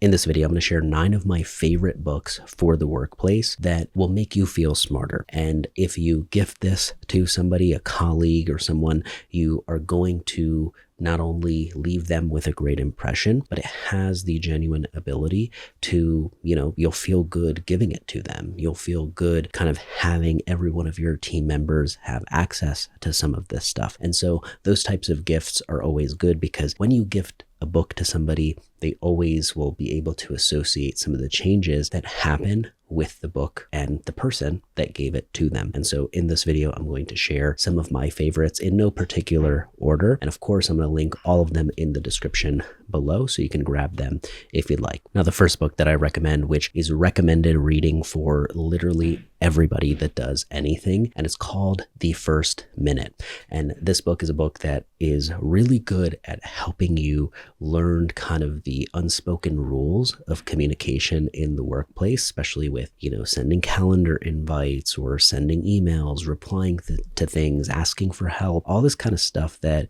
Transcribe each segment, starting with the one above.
In this video, I'm going to share 9 of my favorite books for the workplace that will make you feel smarter. And if you gift this to somebody, a colleague or someone, you are going to not only leave them with a great impression, but it has the genuine ability to, you'll feel good giving it to them. You'll feel good kind of having every one of your team members have access to some of this stuff. And so those types of gifts are always good because when you gift a book to somebody, they always will be able to associate some of the changes that happen with the book and the person that gave it to them. And so in this video, I'm going to share some of my favorites in no particular order. And of course, I'm going to link all of them in the description below so you can grab them if you'd like. Now, the first book that I recommend, which is recommended reading for literally everybody that does anything, and it's called The First Minute. And this book is a book that is really good at helping you learn kind of the unspoken rules of communication in the workplace, especially with, sending calendar invites or sending emails, replying to things, asking for help, all this kind of stuff that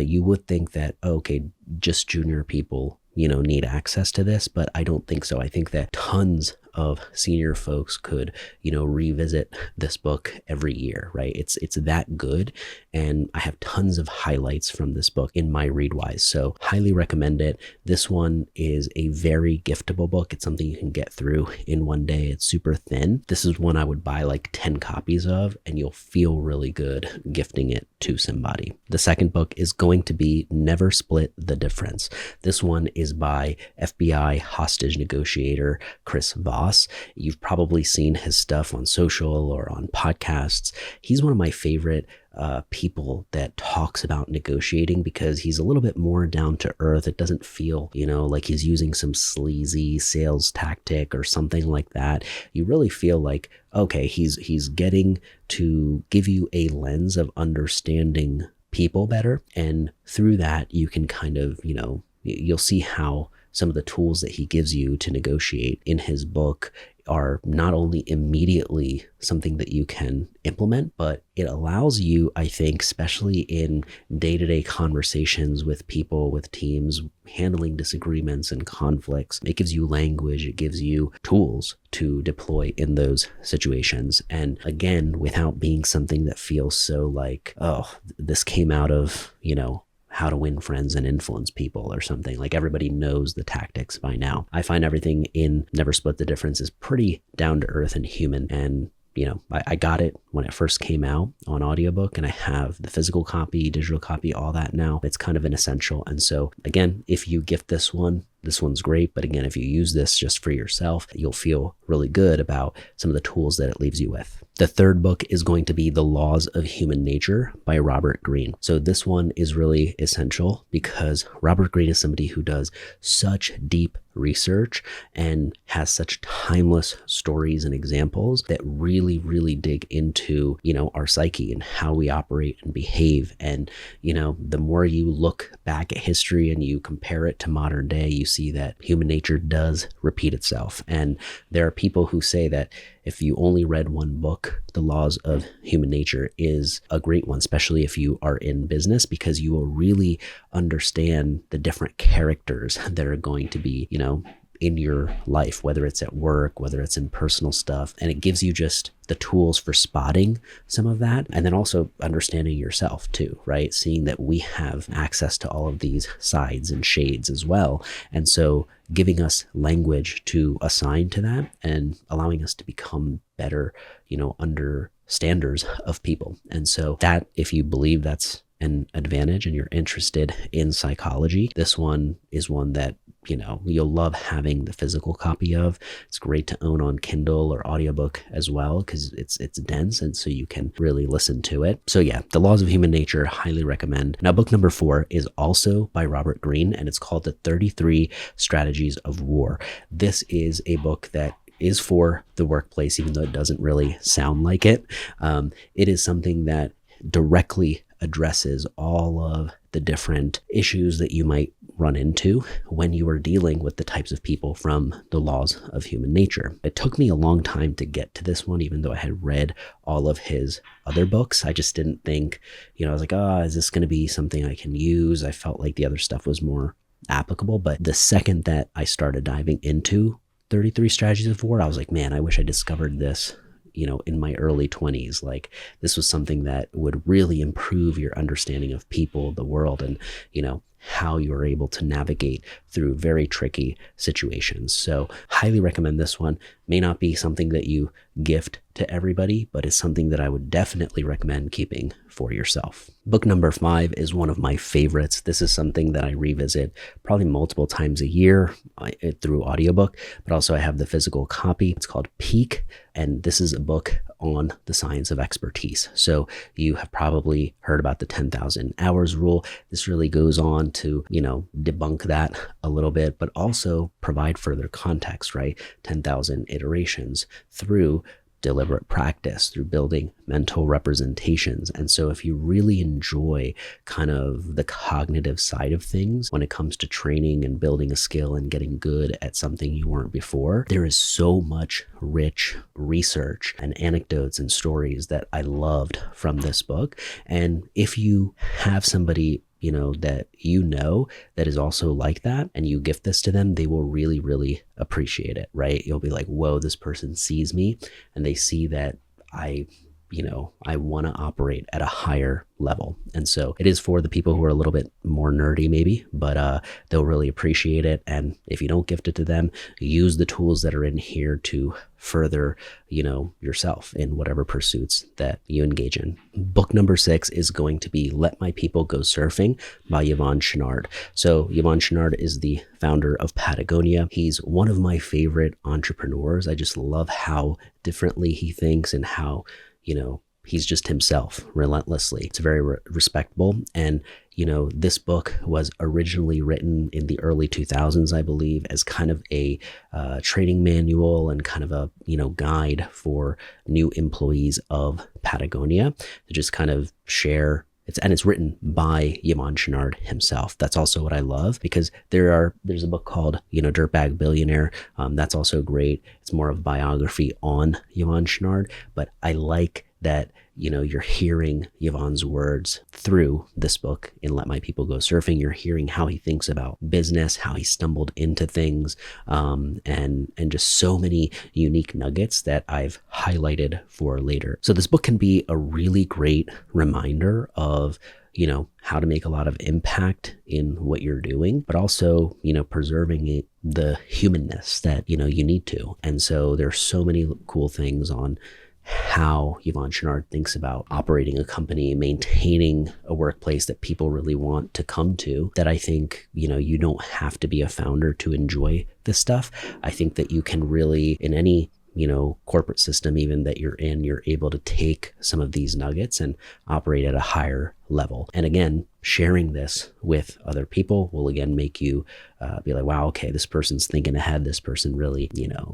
you would think that, okay, just junior people, need access to this, but I don't think so. I think that tons of senior folks could, revisit this book every year, right? It's that good. And I have tons of highlights from this book in my Readwise. So highly recommend it. This one is a very giftable book. It's something you can get through in one day. It's super thin. This is one I would buy like 10 copies of, and you'll feel really good gifting it to somebody. The second book is going to be Never Split the Difference. This one is by FBI hostage negotiator Chris Voss. You've probably seen his stuff on social or on podcasts. He's one of my favorite people that talks about negotiating because he's a little bit more down to earth. It doesn't feel, like he's using some sleazy sales tactic or something like that. You really feel like, okay, he's getting to give you a lens of understanding people better. And through that, you can kind of, you'll see how some of the tools that he gives you to negotiate in his book are not only immediately something that you can implement, but it allows you, I think, especially in day-to-day conversations with people, with teams, handling disagreements and conflicts. It gives you language, it gives you tools to deploy in those situations. And again, without being something that feels so like, oh, this came out of, how to win friends and influence people or something. Like everybody knows the tactics by now. I find everything in Never Split the Difference is pretty down to earth and human. And I got it when it first came out on audiobook, and I have the physical copy, digital copy, all that now. It's kind of an essential. And so again, if you gift this one's great. But again, if you use this just for yourself, you'll feel really good about some of the tools that it leaves you with. The third book is going to be The Laws of Human Nature by Robert Greene. So this one is really essential because Robert Greene is somebody who does such deep research and has such timeless stories and examples that really, really dig into, our psyche and how we operate and behave. And, the more you look back at history and you compare it to modern day, you see that human nature does repeat itself. And there are people who say that if you only read one book, The Laws of Human Nature is a great one, especially if you are in business, because you will really understand the different characters that are going to be, in your life, whether it's at work, whether it's in personal stuff. And it gives you just the tools for spotting some of that. And then also understanding yourself too, right? Seeing that we have access to all of these sides and shades as well. And so giving us language to assign to that and allowing us to become better, understanders of people. And so that, if you believe that's an advantage and you're interested in psychology, this one is one that you'll love having the physical copy of. It's great to own on Kindle or audiobook as well because it's dense, and so you can really listen to it. So yeah, The Laws of Human Nature, highly recommend. Now, book number 4 is also by Robert Greene, and it's called The 33 Strategies of War. This is a book that is for the workplace, even though it doesn't really sound like it. It is something that directly addresses all of the different issues that you might run into when you are dealing with the types of people from The Laws of Human Nature. It took me a long time to get to this one, even though I had read all of his other books. I just didn't think, I was like, is this going to be something I can use? I felt like the other stuff was more applicable. But the second that I started diving into 33 Strategies of War, I was like, man, I wish I discovered this, in my early 20s. Like, this was something that would really improve your understanding of people, the world, and, how you're able to navigate through very tricky situations. So highly recommend this one. May not be something that you gift to everybody, but it's something that I would definitely recommend keeping for yourself. Book number 5 is one of my favorites. This is something that I revisit probably multiple times a year through audiobook, but also I have the physical copy. It's called Peak, and this is a book on the science of expertise. So you have probably heard about the 10,000 hours rule. This really goes on to, debunk that a little bit, but also provide further context, right? 10,000 iterations through deliberate practice, through building mental representations. And so if you really enjoy kind of the cognitive side of things when it comes to training and building a skill and getting good at something you weren't before, there is so much rich research and anecdotes and stories that I loved from this book. And if you have somebody that is also like that, and you gift this to them, they will really, really appreciate it, right? You'll be like, whoa, this person sees me, and they see that I want to operate at a higher level. And so it is for the people who are a little bit more nerdy maybe, but they'll really appreciate it. And if you don't gift it to them, use the tools that are in here to further, yourself in whatever pursuits that you engage in. Book number 6 is going to be Let My People Go Surfing by Yvon Chouinard. So Yvon Chouinard is the founder of Patagonia. He's one of my favorite entrepreneurs. I just love how differently he thinks and how, he's just himself relentlessly. It's very respectable. And, this book was originally written in the early 2000s, I believe, as kind of a training manual and kind of a, guide for new employees of Patagonia to just kind of share. It's written by Yvon Chouinard himself. That's also what I love, because there's a book called, Dirtbag Billionaire. That's also great. It's more of a biography on Yvon Chouinard, but I like that, you're hearing Yvon's words through this book in Let My People Go Surfing. You're hearing how he thinks about business, how he stumbled into things, and just so many unique nuggets that I've highlighted for later. So this book can be a really great reminder of, how to make a lot of impact in what you're doing, but also, preserving the humanness that, you need to. And so there's so many cool things on how Yvon Chouinard thinks about operating a company, maintaining a workplace that people really want to come to, that I think, you don't have to be a founder to enjoy this stuff. I think that you can really, in any corporate system even that you're in, you're able to take some of these nuggets and operate at a higher level. And again, sharing this with other people will again make you be like, wow, okay, this person's thinking ahead. This person really,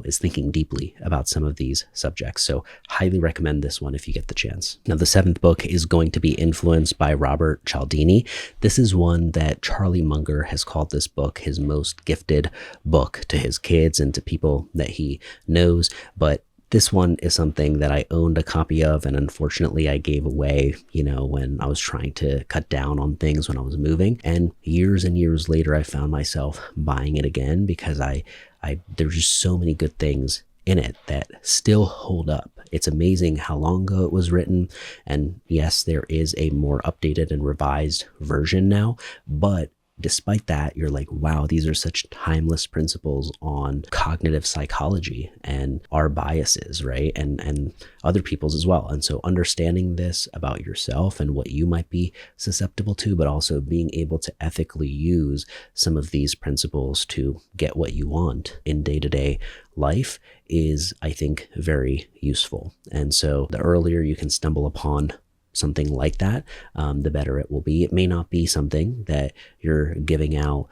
is thinking deeply about some of these subjects. So highly recommend this one if you get the chance. Now, the 7th book is going to be Influence by Robert Cialdini. This is one that Charlie Munger has called this book his most gifted book to his kids and to people that he knows. But this one is something that I owned a copy of, and unfortunately I gave away, when I was trying to cut down on things when I was moving. And years and years later, I found myself buying it again because there's just so many good things in it that still hold up. It's amazing how long ago it was written. And yes, there is a more updated and revised version now, but despite that, you're like, wow, these are such timeless principles on cognitive psychology and our biases, right? And other people's as well. And so understanding this about yourself and what you might be susceptible to, but also being able to ethically use some of these principles to get what you want in day-to-day life is, I think, very useful. And so the earlier you can stumble upon something like that, the better it will be. It may not be something that you're giving out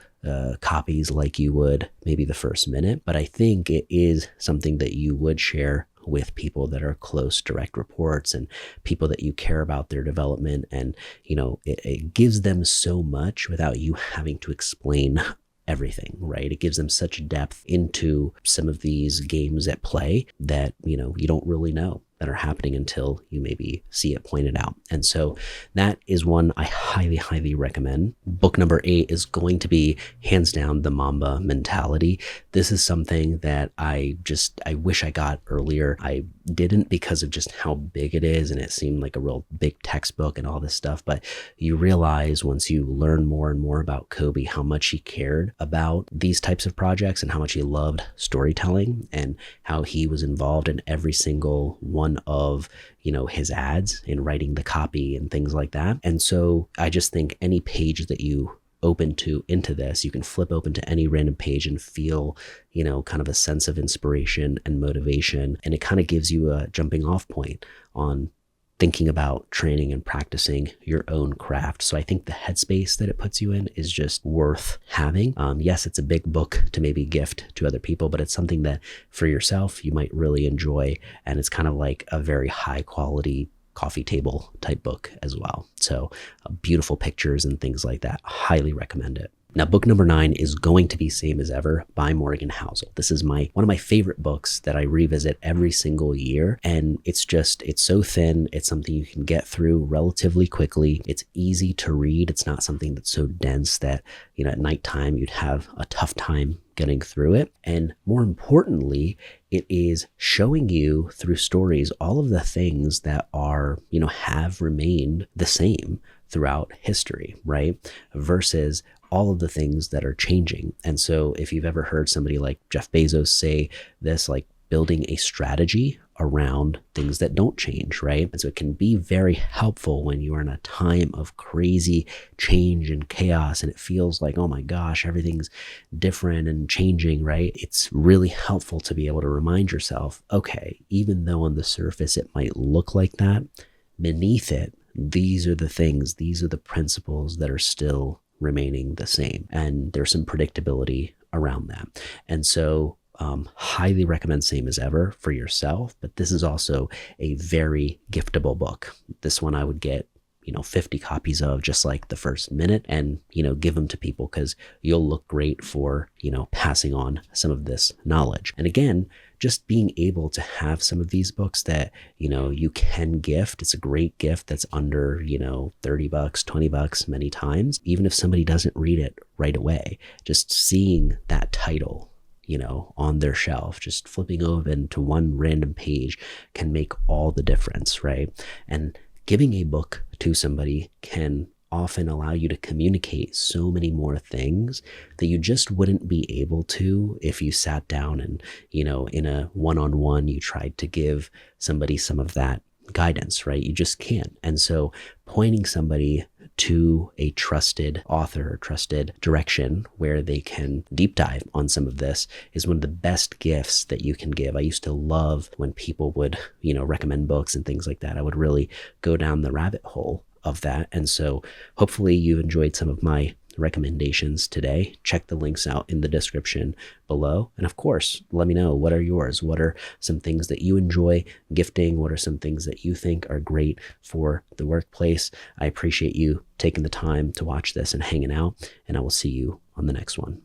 copies like you would maybe the first minute, but I think it is something that you would share with people that are close direct reports and people that you care about their development. And, it gives them so much without you having to explain everything, right? It gives them such depth into some of these games at play that, you don't really know. that are happening until you maybe see it pointed out. And so that is one I highly, highly recommend. Book number 8 is going to be hands down the Mamba Mentality. This is something that I wish I got earlier. I didn't because of just how big it is, and it seemed like a real big textbook and all this stuff. But you realize once you learn more and more about Kobe, how much he cared about these types of projects and how much he loved storytelling and how he was involved in every single one of, his ads in writing the copy and things like that. And so I just think any page that you open to into this, you can flip open to any random page and feel, kind of a sense of inspiration and motivation. And it kind of gives you a jumping off point on thinking about training and practicing your own craft. So I think the headspace that it puts you in is just worth having. Yes, it's a big book to maybe gift to other people, but it's something that for yourself, you might really enjoy. And it's kind of like a very high quality coffee table type book as well. So beautiful pictures and things like that. Highly recommend it. Now, book number 9 is going to be Same as Ever by Morgan Housel. This is one of my favorite books that I revisit every single year. And it's so thin. It's something you can get through relatively quickly. It's easy to read. It's not something that's so dense that, at nighttime you'd have a tough time getting through it. And more importantly, it is showing you through stories all of the things that are, have remained the same throughout history, right? Versus all of the things that are changing. And so if you've ever heard somebody like Jeff Bezos say this, like building a strategy around things that don't change, right? And so it can be very helpful when you are in a time of crazy change and chaos and it feels like, oh my gosh, everything's different and changing, right? It's really helpful to be able to remind yourself, okay, even though on the surface it might look like that, beneath it, these are the things, these are the principles that are still remaining the same. And there's some predictability around that. And so highly recommend Same as Ever for yourself, but this is also a very giftable book. This one I would get 50 copies of just like the first minute and, give them to people because you'll look great for, passing on some of this knowledge. And again, just being able to have some of these books that, you can gift. It's a great gift that's under, $30, $20 many times. Even if somebody doesn't read it right away, just seeing that title, on their shelf, just flipping over to one random page can make all the difference, right? And giving a book to somebody can often allow you to communicate so many more things that you just wouldn't be able to if you sat down and, in a one-on-one, you tried to give somebody some of that guidance, right? You just can't. And so pointing somebody to a trusted author or trusted direction where they can deep dive on some of this is one of the best gifts that you can give. I used to love when people would, recommend books and things like that. I would really go down the rabbit hole of that. And so hopefully you've enjoyed some of my recommendations today. Check the links out in the description below. And of course, let me know, what are yours? What are some things that you enjoy gifting? What are some things that you think are great for the workplace? I appreciate you taking the time to watch this and hanging out, and I will see you on the next one.